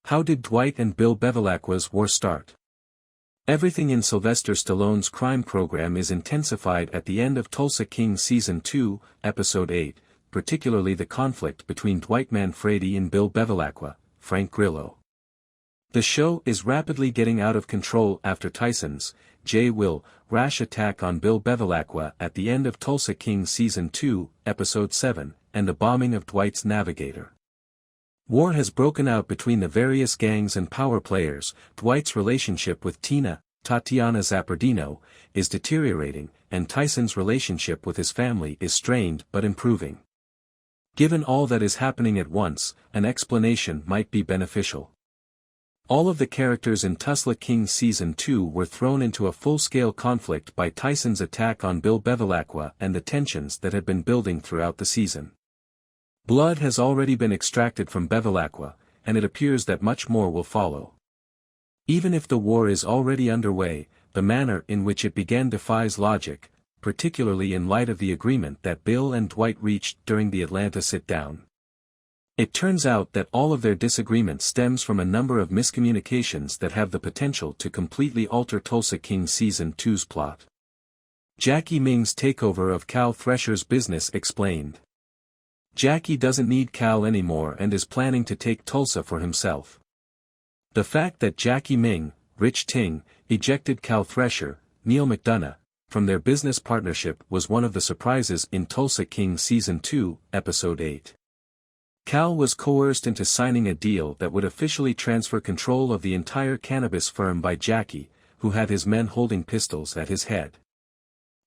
How did Dwight and Bill Bevilaqua's war start? Everything in Sylvester Stallone's crime program is intensified at the end of Tulsa King Season 2, Episode 8, particularly the conflict between Dwight Manfredi and Bill Bevilaqua, Frank Grillo. The show is rapidly getting out of control after Tyson's, rash attack on Bill Bevilaqua at the end of Tulsa King Season 2, Episode 7, and the bombing of Dwight's Navigator. War has broken out between the various gangs and power players. Dwight's relationship with Tina, Tatiana Zappardino, is deteriorating, and Tyson's relationship with his family is strained but improving. Given all that is happening at once, an explanation might be beneficial. All of the characters in Tusla King Season 2 were thrown into a full-scale conflict by Tyson's attack on Bill Bevilaqua and the tensions that had been building throughout the season. Blood has already been extracted from Bevilaqua, and it appears that much more will follow. Even if the war is already underway, the manner in which it began defies logic, particularly in light of the agreement that Bill and Dwight reached during the Atlanta sit-down. It turns out that all of their disagreement stems from a number of miscommunications that have the potential to completely alter Tulsa King Season 2's plot. Jackie Ming's takeover of Cal Thresher's business explained. Jackie doesn't need Cal anymore and is planning to take Tulsa for himself. The fact that Jackie Ming, Rich Ting, ejected Cal Thresher, Neil McDonough, from their business partnership was one of the surprises in Tulsa King Season 2, Episode 8. Cal was coerced into signing a deal that would officially transfer control of the entire cannabis firm by Jackie, who had his men holding pistols at his head.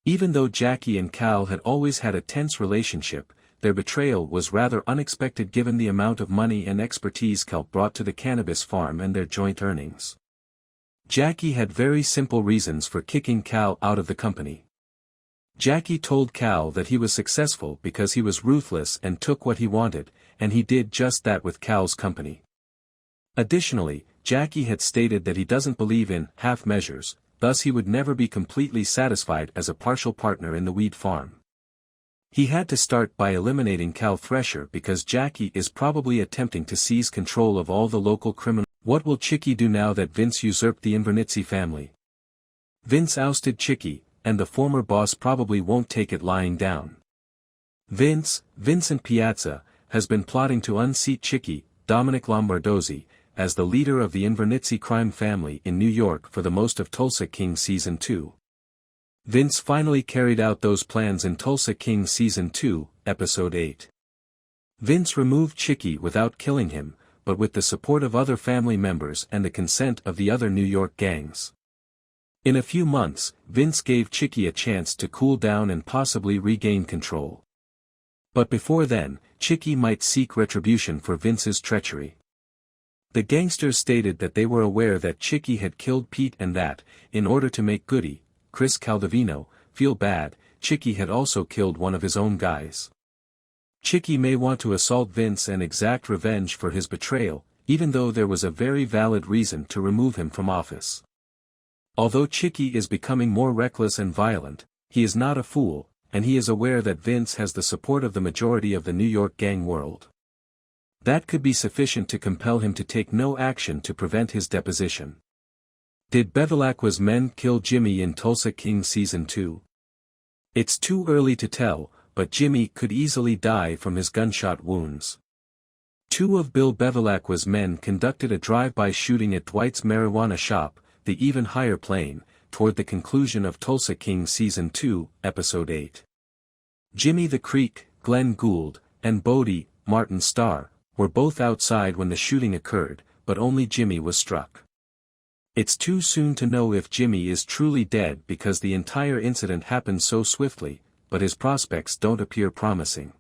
Even though Jackie and Cal had always had a tense relationship, their betrayal was rather unexpected given the amount of money and expertise Cal brought to the cannabis farm and their joint earnings. Jackie had very simple reasons for kicking Cal out of the company. Jackie told Cal that he was successful because he was ruthless and took what he wanted, and he did just that with Cal's company. Additionally, Jackie had stated that he doesn't believe in half measures, thus he would never be completely satisfied as a partial partner in the weed farm. He had to start by eliminating Cal Thresher because Jackie is probably attempting to seize control of all the local criminals. What will Chicky do now that Vince usurped the Invernizzi family? Vince ousted Chicky, and the former boss probably won't take it lying down. Vincent Piazza, has been plotting to unseat Chicky, Dominic Lombardozzi, as the leader of the Invernizzi crime family in New York for the most of Tulsa King Season 2. Vince finally carried out those plans in Tulsa King Season 2, Episode 8. Vince removed Chicky without killing him, but with the support of other family members and the consent of the other New York gangs. In a few months, Vince gave Chicky a chance to cool down and possibly regain control. But before then, Chicky might seek retribution for Vince's treachery. The gangsters stated that they were aware that Chicky had killed Pete and that, in order to make Goody, Chris Caldovino, feel bad, Chicky had also killed one of his own guys. Chicky may want to assault Vince and exact revenge for his betrayal, even though there was a very valid reason to remove him from office. Although Chicky is becoming more reckless and violent, he is not a fool, and he is aware that Vince has the support of the majority of the New York gang world. That could be sufficient to compel him to take no action to prevent his deposition. Did Bevilaqua's men kill Jimmy in Tulsa King Season 2? It's too early to tell, but Jimmy could easily die from his gunshot wounds. Two of Bill Bevilaqua's men conducted a drive-by shooting at Dwight's marijuana shop, the Even Higher Plane, toward the conclusion of Tulsa King Season 2, Episode 8. Jimmy the Creek, Glenn Gould, and Bodie, Martin Starr, were both outside when the shooting occurred, but only Jimmy was struck. It's too soon to know if Jimmy is truly dead because the entire incident happened so swiftly, but his prospects don't appear promising.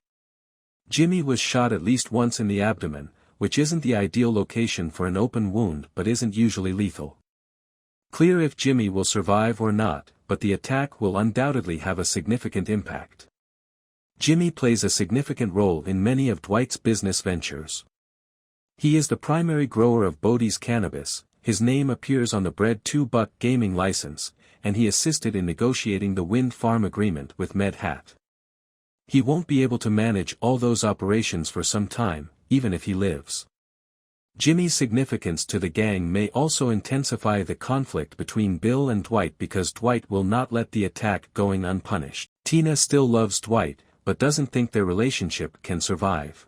Jimmy was shot at least once in the abdomen, which isn't the ideal location for an open wound but isn't usually lethal. Clear if Jimmy will survive or not, but the attack will undoubtedly have a significant impact. Jimmy plays a significant role in many of Dwight's business ventures. He is the primary grower of Bodie's cannabis, his name appears on the Bread 2 Buck gaming license, and he assisted in negotiating the wind farm agreement with Med Hat. He won't be able to manage all those operations for some time, even if he lives. Jimmy's significance to the gang may also intensify the conflict between Bill and Dwight because Dwight will not let the attack going unpunished. Tina still loves Dwight, but doesn't think their relationship can survive.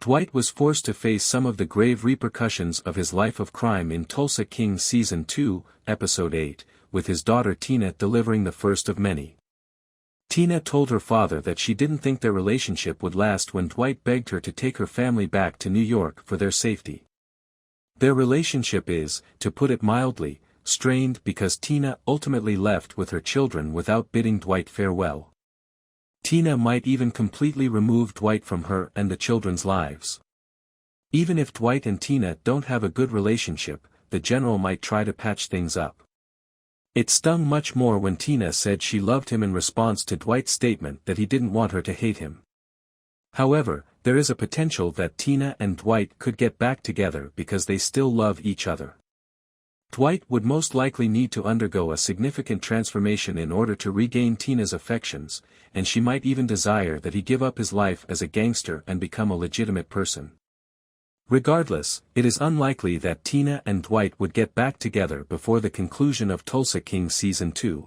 Dwight was forced to face some of the grave repercussions of his life of crime in Tulsa King Season 2, Episode 8, with his daughter Tina delivering the first of many. Tina told her father that she didn't think their relationship would last when Dwight begged her to take her family back to New York for their safety. Their relationship is, to put it mildly, strained because Tina ultimately left with her children without bidding Dwight farewell. Tina might even completely remove Dwight from her and the children's lives. Even if Dwight and Tina don't have a good relationship, the general might try to patch things up. It stung much more when Tina said she loved him in response to Dwight's statement that he didn't want her to hate him. However, there is a potential that Tina and Dwight could get back together because they still love each other. Dwight would most likely need to undergo a significant transformation in order to regain Tina's affections, and she might even desire that he give up his life as a gangster and become a legitimate person. Regardless, it is unlikely that Tina and Dwight would get back together before the conclusion of Tulsa King Season 2.